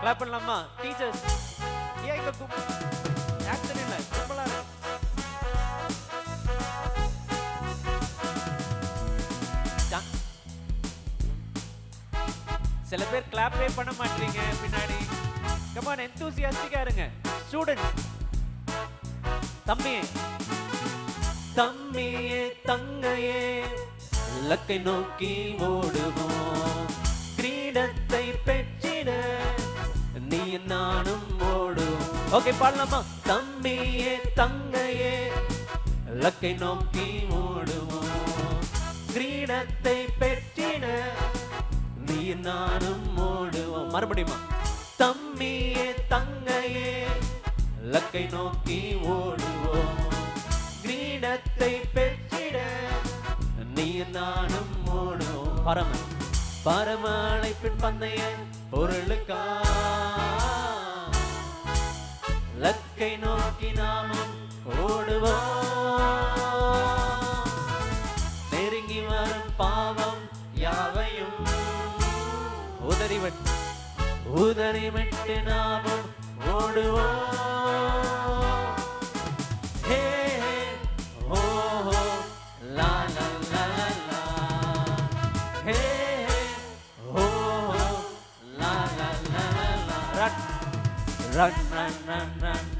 Clap பண்ணலாமா teachers? ஏன் இங்க ஆக்சன் இல்ல, சிம்பிளா இருக்கு. சில பேர் கிளாப்பே பண்ண மாட்டீங்க பின்னாடி. கம் ஆன், எந்தூசியாஸ்டிக்கா இருங்க ஸ்டூடண்ட்ஸ். தம்பியே தம்மியே தங்கையே லக்கை நோக்கி ஓடுவோம், கிரீடத்தை பெற்றிட நீ நானும் ஓடுவோம். ஓகே பாடலாமா? தம்மியே தங்கையே லக்கை நோக்கி ஓடுவோம், கிரீடத்தை பெற்றிட நீ நானும் ஓடுவோம். மறுபடியுமா? தம்மியே தங்கையே லக்கை நோக்கி ஓடுவோம், கிரீடத்தை பெற்றிட நீ நானும் ஓடுவோம். பரம அழைப்பின் பந்தய பொருளுக்கா லக்கை நோக்கி நாமும் ஓடுவோம். நெருங்கி வரும் பாவம் யாவையும் உதறிவிட்டு நாமும் ஓடுவோம். Run, run, run, run.